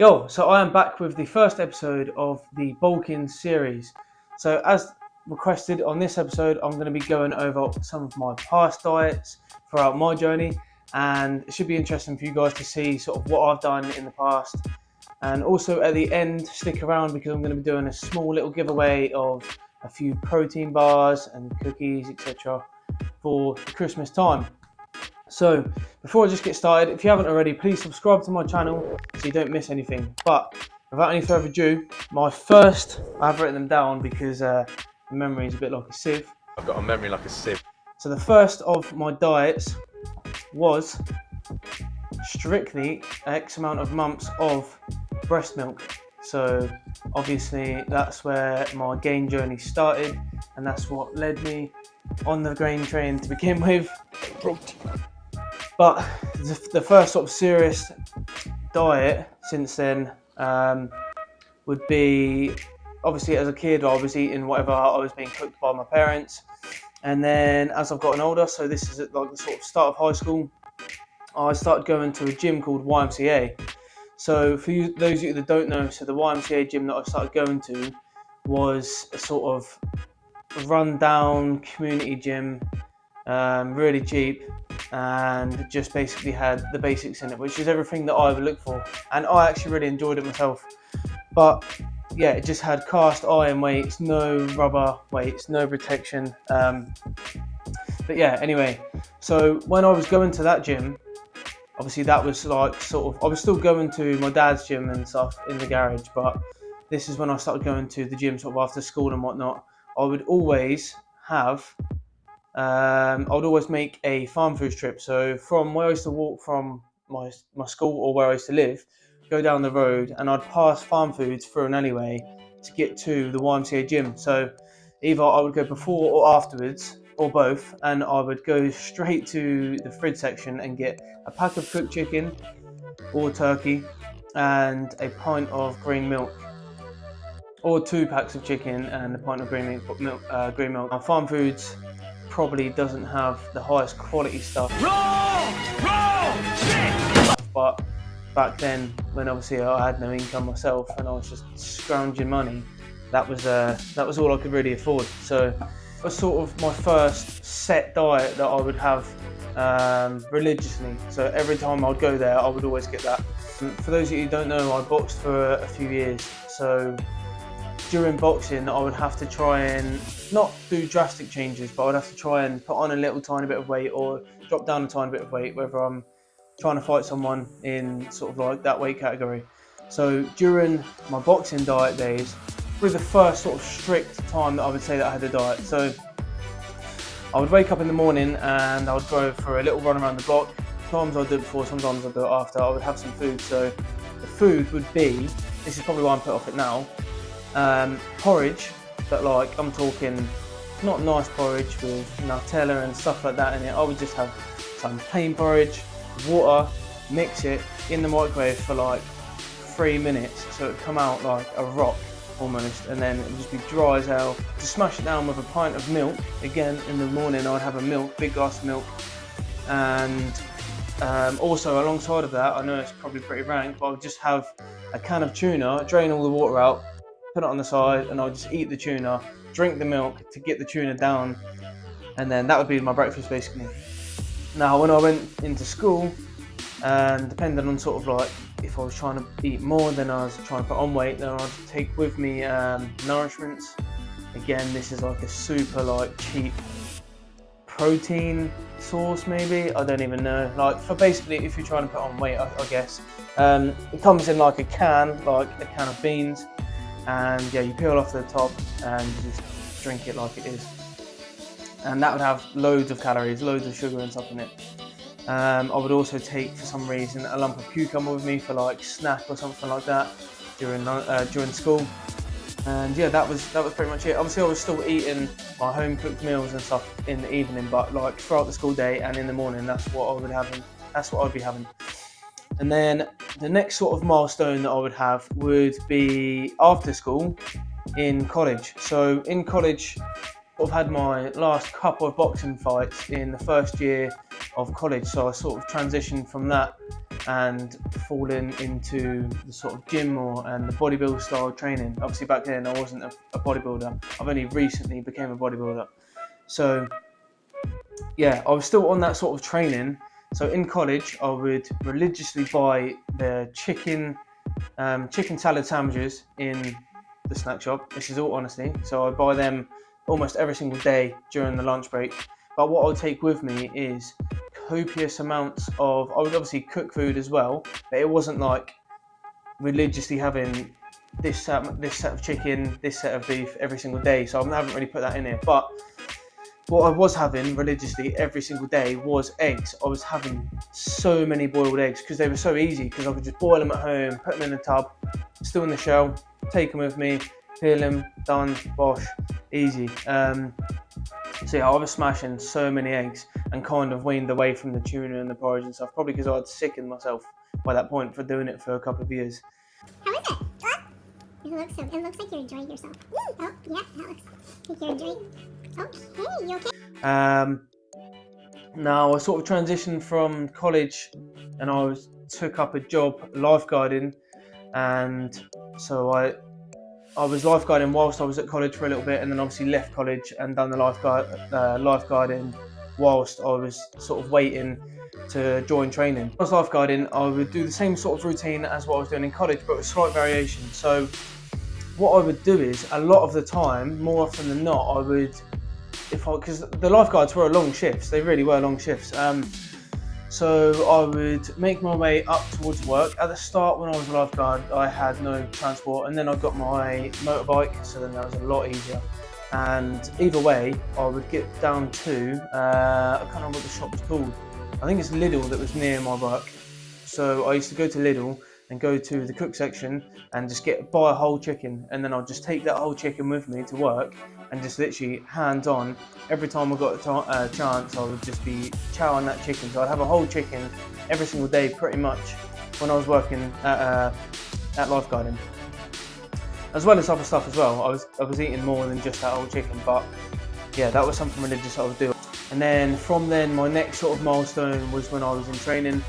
Yo, so I am back with the first episode of the bulking series. So as requested on this episode, I'm going to be going over some of my past diets throughout my journey, and it should be interesting for you guys to see sort of what I've done in the past. And also at the end, stick around because I'm going to be doing a small little giveaway of a few protein bars and cookies, etc. for the Christmas time. So before I just get started, if you haven't already, please subscribe to my channel so you don't miss anything. But without any further ado, I've written them down because the memory is a bit like a sieve. I've got a memory like a sieve. So the first of my diets was strictly X amount of months of breast milk. So obviously that's where my gain journey started, and that's what led me on the gain train to begin with. But the first sort of serious diet since then would be, obviously as a kid I was eating whatever I was being cooked by my parents, and then as I've gotten older, so this is at like the sort of start of high school, I started going to a gym called YMCA. So for you, those of you that don't know, so the YMCA gym that I started going to was a sort of run-down community gym, really cheap, and just basically had the basics in it, which is everything that I would look for, and I actually really enjoyed it myself. But yeah, it just had cast iron weights, no rubber weights, no protection. But yeah, anyway, so when I was going to that gym, obviously that was like sort of, I was still going to my dad's gym and stuff in the garage, but this is when I started going to the gym sort of after school and whatnot. I would always have I would always make a farm food trip. So from where I used to walk from my school, or where I used to live, go down the road, and I'd pass farm foods through an alleyway to get to the YMCA gym. So either I would go before or afterwards, or both, and I would go straight to the fridge section and get a pack of cooked chicken or turkey and a pint of green milk, or 2 packs of chicken and a pint of green milk. Now, farm foods probably doesn't have the highest quality stuff. But back then, when obviously I had no income myself and I was just scrounging money, that was all I could really afford. So it was sort of my first set diet that I would have religiously. So every time I'd go there, I would always get that. And for those of you who don't know, I boxed for a few years. So during boxing, I would have to try and not do drastic changes, but I would have to try and put on a little tiny bit of weight or drop down a tiny bit of weight, whether I'm trying to fight someone in sort of like that weight category. So during my boxing diet days, was the first sort of strict time that I would say that I had a diet. So I would wake up in the morning and I would go for a little run around the block. Sometimes I'd do it before, sometimes I'd do it after. I would have some food. So the food would be, this is probably why I'm put off it now, porridge, but like I'm talking not nice porridge with Mantello and stuff like that in it. I would just have some plain porridge, water, mix it in the microwave for like 3 minutes, so it would come out like a rock almost, and then it would just be dry as hell. To smash it down with a pint of milk, again in the morning I'd have a big glass of milk, and also alongside of that, I know it's probably pretty rank, but I would just have a can of tuna, drain all the water out, put it on the side, and I'll just eat the tuna, drink the milk to get the tuna down, and then that would be my breakfast basically. Now when I went into school, and depending on sort of like if I was trying to eat more than I was trying to put on weight, then I'd take with me nourishments. Again, this is like a super like cheap protein source maybe, I don't even know. Like for basically if you're trying to put on weight, I guess. It comes in like a can of beans, and yeah, you peel off the top and you just drink it like it is, and that would have loads of calories, loads of sugar and stuff in it. I would also take, for some reason, a lump of cucumber with me for like snack or something like that during school. And yeah, that was pretty much it. Obviously I was still eating my home cooked meals and stuff in the evening, but like throughout the school day and in the morning, that's what I'd be having. And then the next sort of milestone that I would have would be after school in college. So in college, I've had my last couple of boxing fights in the first year of college, so I sort of transitioned from that and fallen into the sort of gym and the bodybuilder style training. Obviously back then I wasn't a bodybuilder. I've only recently became a bodybuilder. So yeah, I was still on that sort of training. So in college, I would religiously buy the chicken salad sandwiches in the snack shop. This is all honesty. So I buy them almost every single day during the lunch break. But what I'll take with me is copious amounts of, I would obviously cook food as well, but it wasn't like religiously having this set of chicken, this set of beef every single day. So I haven't really put that in here. But what I was having religiously every single day was eggs. I was having so many boiled eggs because they were so easy, because I could just boil them at home, put them in the tub, still in the shell, take them with me, peel them, done, bosh, easy. So yeah, I was smashing so many eggs and kind of weaned away from the tuna and the porridge and stuff, probably because I'd sickened myself by that point for doing it for a couple of years. How is it? It looks like you're enjoying yourself. Oh, yeah, that looks like you're enjoying. Okay, you okay? Now I sort of transitioned from college and I took up a job lifeguarding, and so I was lifeguarding whilst I was at college for a little bit, and then obviously left college and done the lifeguarding whilst I was sort of waiting to join training. When I was lifeguarding, I would do the same sort of routine as what I was doing in college, but with slight variation. So what I would do is, a lot of the time, more often than not, I would, because the lifeguards were long shifts, they really were long shifts. So I would make my way up towards work. At the start, when I was a lifeguard, I had no transport, and then I got my motorbike, so then that was a lot easier. And either way, I would get down to, I can't remember what the shop was called. I think it's Lidl that was near my work. So I used to go to Lidl and go to the cook section and just buy a whole chicken, and then I'd just take that whole chicken with me to work and just literally hands on. Every time I got a chance, I would just be chowing that chicken. So I'd have a whole chicken every single day pretty much when I was working at lifeguarding, as well as other stuff as well. I was eating more than just that whole chicken, but yeah, that was something religious I would do. And then from then, my next sort of milestone was when I was in training.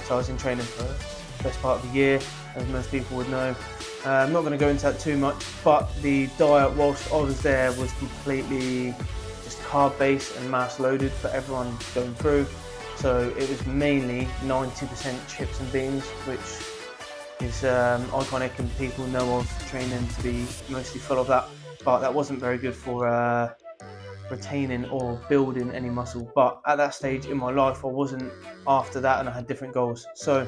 So I was in training for the best part of the year, as most people would know. I'm not going to go into that too much, but the diet whilst I was there was completely just carb based and mass loaded for everyone going through. So it was mainly 90% chips and beans, which is iconic, and people know of training to be mostly full of that, but that wasn't very good for retaining or building any muscle. But at that stage in my life, I wasn't after that, and I had different goals. So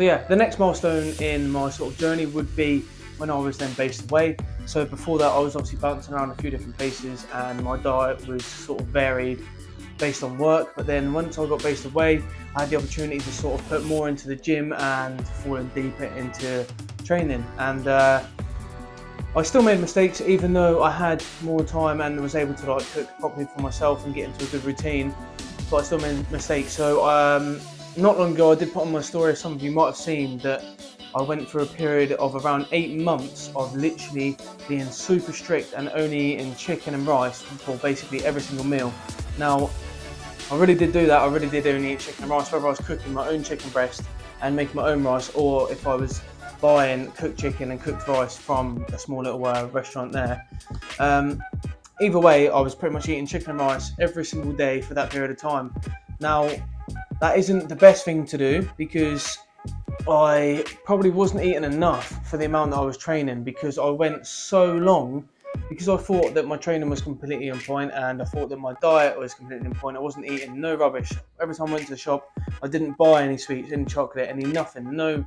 yeah, the next milestone in my sort of journey would be when I was then based away. So before that, I was obviously bouncing around a few different places, and my diet was sort of varied based on work. But then once I got based away, I had the opportunity to sort of put more into the gym and falling deeper into training. And I still made mistakes, even though I had more time and was able to like cook properly for myself and get into a good routine. But I still made mistakes. So not long ago, I did put on my story, some of you might have seen, that I went through a period of around 8 months of literally being super strict and only eating chicken and rice for basically every single meal. Now, I really did do that. I really did only eat chicken and rice, whether I was cooking my own chicken breast and making my own rice, or if I was buying cooked chicken and cooked rice from a small little restaurant there. Either way, I was pretty much eating chicken and rice every single day for that period of time. Now, that isn't the best thing to do, because I probably wasn't eating enough for the amount that I was training, because I went so long, because I thought that my training was completely on point, and I thought that my diet was completely on point. I wasn't eating no rubbish. Every time I went to the shop, I didn't buy any sweets, any chocolate, any nothing, no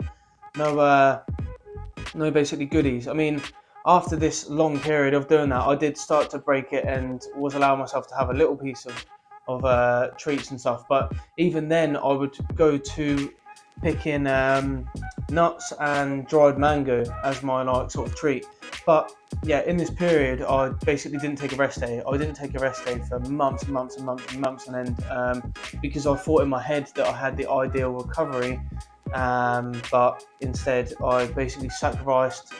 basically goodies. I mean, after this long period of doing that, I did start to break it and was allowing myself to have a little piece of treats and stuff. But even then, I would go to picking nuts and dried mango as my like sort of treat. But yeah, in this period, I basically didn't take a rest day. I didn't take a rest day for months and months and months and months on end, because I thought in my head that I had the ideal recovery, but instead I basically sacrificed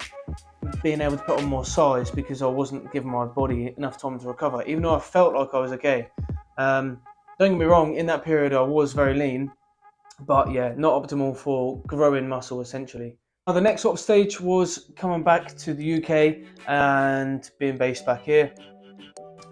being able to put on more size because I wasn't giving my body enough time to recover, even though I felt like I was okay. Don't get me wrong, in that period I was very lean, But yeah, not optimal for growing muscle essentially. Now the next sort of stage was coming back to the UK and being based back here.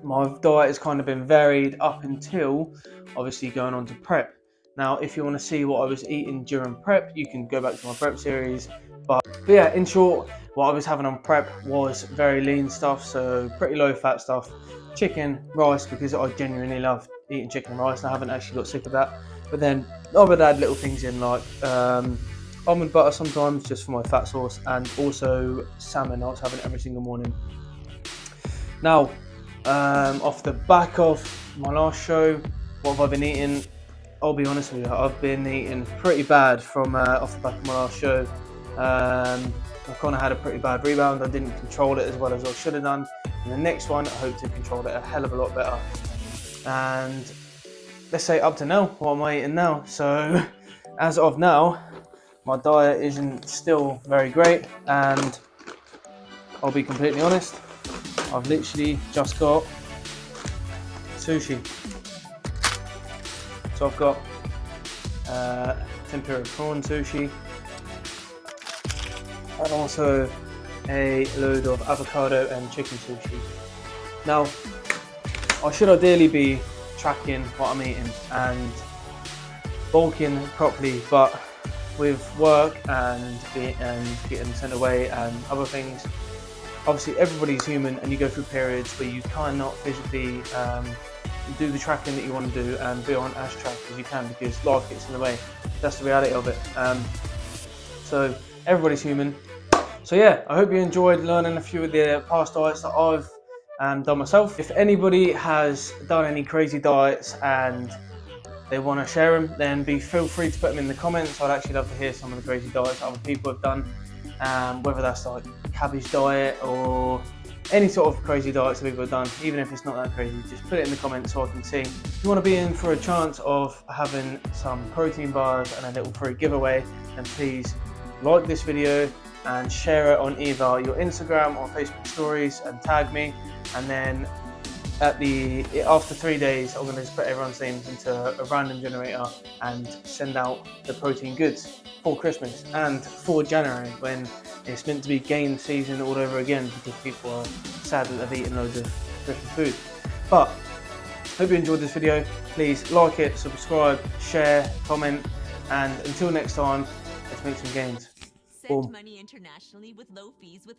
My diet has kind of been varied up until obviously going on to prep. Now, if you want to see what I was eating during prep, you can go back to my prep series. But yeah, in short, what I was having on prep was very lean stuff, so pretty low fat stuff. Chicken, rice, because I genuinely love eating chicken and rice, and I haven't actually got sick of that. But then I would add little things in like almond butter sometimes, just for my fat source, and also salmon. I was having it every single morning. Now, off the back of my last show, what have I been eating? I'll be honest with you, I've been eating pretty bad from off the back of my last show. I kind of had a pretty bad rebound. I didn't control it as well as I should have done. And the next one, I hope to control it a hell of a lot better. And let's say up to now, what am I eating now? So as of now, my diet isn't still very great, and I'll be completely honest, I've literally just got sushi. So I've got tempura prawn sushi, and also a load of avocado and chicken sushi. Now, I should ideally be tracking what I'm eating and bulking properly, but with work and getting sent away and other things, obviously everybody's human, and you go through periods where you cannot physically do the tracking that you want to do and be on as tracked as you can, because life gets in the way. That's the reality of it. So everybody's human. So yeah, I hope you enjoyed learning a few of the past diets that I've done myself. If anybody has done any crazy diets and they want to share them, then feel free to put them in the comments. I'd actually love to hear some of the crazy diets that other people have done, whether that's like cabbage diet or any sort of crazy diets that people have done. Even if it's not that crazy, just put it in the comments so I can see. If you want to be in for a chance of having some protein bars and a little free giveaway, then please like this video and share it on either your Instagram or Facebook stories and tag me. And then after 3 days, I'm going to just put everyone's names into a random generator and send out the protein goods for Christmas and for January, when it's meant to be gainz season all over again, because people are sad that they've eaten loads of Christmas food. But hope you enjoyed this video. Please like it, subscribe, share, comment, and until next time, let's make some gains. Send money internationally with low fees with